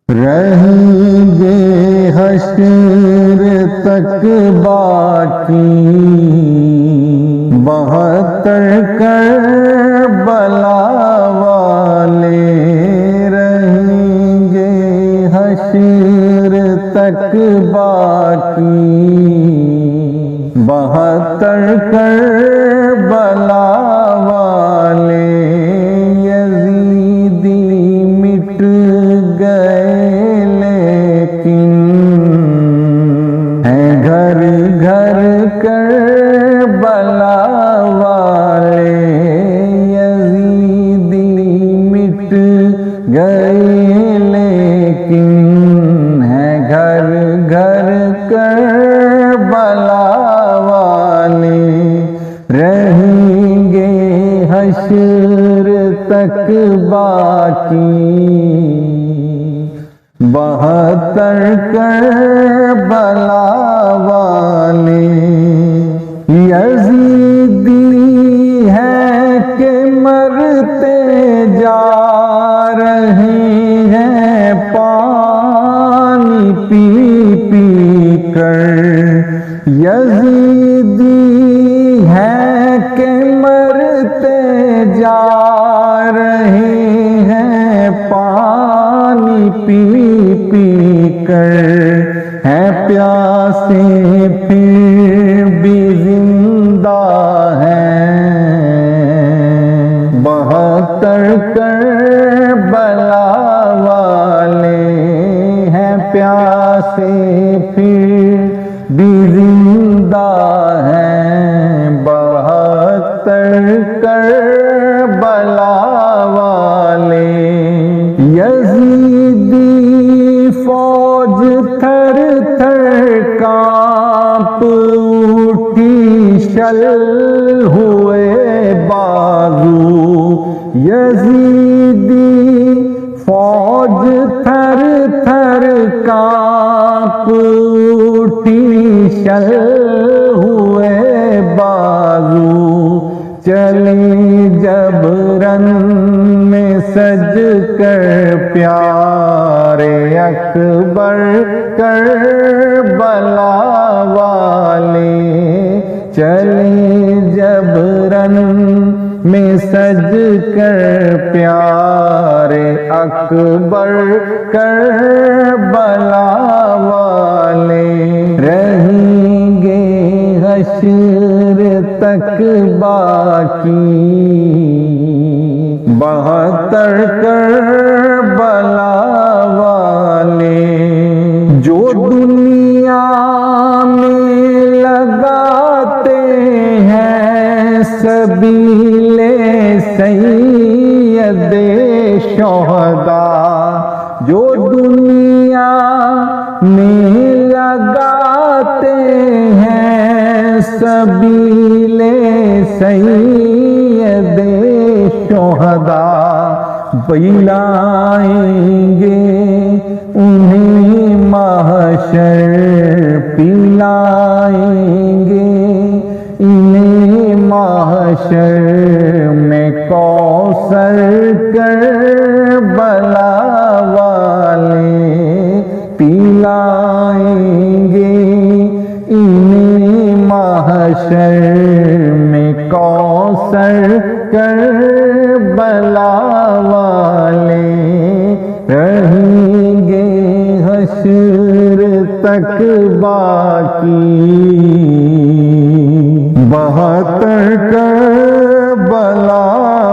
رہیں گے حشر تک باقی 72 کربلا والے، رہیں گے حشر تک باقی 72 کربلا والے، یزیدی مٹ گئے لیکن ہیں گھر گھر کربلا والے، یزیدی مٹ گئے لیکن ہیں گھر گھر کربلا والے، رہیں گے حشر تک باقی 72 کربلا والے، یزیدی ہے کہ مرتے جا رہے ہیں پانی پی پی کر، یزیدی ہے کہ مرتے جا رہے ہیں پانی پی پی کر، ہیں پیاسے پھر بھی زندہ ہیں 72 کربلا والے، ہیں پیاسے پھر بھی زندہ ہیں 72 کربلا والے، یزیدی فوج تھر تھر کانپ اٹھی، شل ہوئے بازو، یزیدی فوج تھر تھر کانپ اٹھی، شل ہوئے بازو، چلے جبرن میں سج کر پیارے اکبر کربلا والے، چلے جبرن میں سج کر پیارے اکبر کربلا والے، رہیں گے حشر تک باقی 72 کربلا والے، جو دنیا میں لگاتے ہیں سبیل سید شہداء، جو دنیا میں لگاتے ہیں سبیل سید شہداء، پلائیں گے انہیں محشر، پلائیں گے انہیں محشر میں کوثر کربلا والے، پلائیں گے انہیں محشر میں کوثر کربلا والے، رہیں گے حشر تک باقی 72 کربلا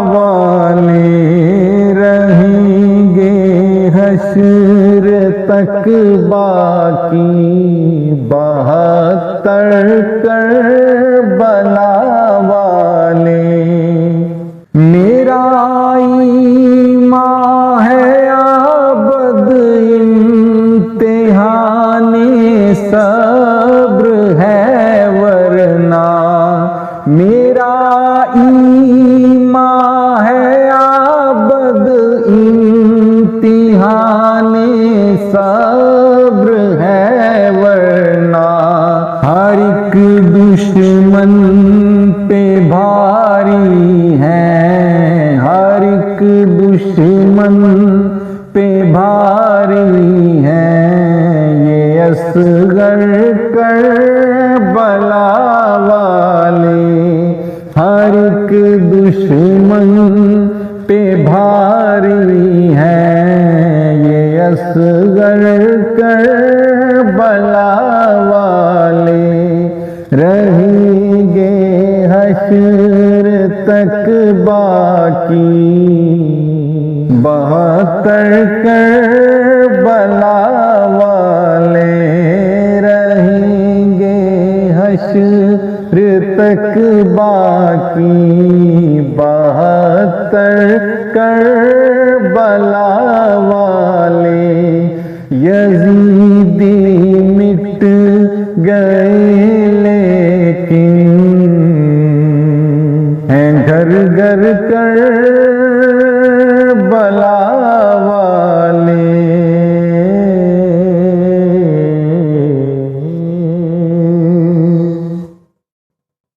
والے، رہیں گے حشر تک باقی 72 کربلا والے، میرا ایمان ہے عبد امتحان صبر ہے ورنہ، میرا ایمان ہے عبد امتحان صبر ہے ورنہ، ہر ایک دشمن پہ بھاری ہے، ہر ایک دشمن پہ بھاری بھاری ہیں یہ اصغر کربلا والے، ہر ایک دشمن پہ بھاری ہیں یہ اصغر کربلا والے، رہیں گے حشر تک باقی 72 کربلا والے، رہیں گے حشر تک باقی 72 کربلا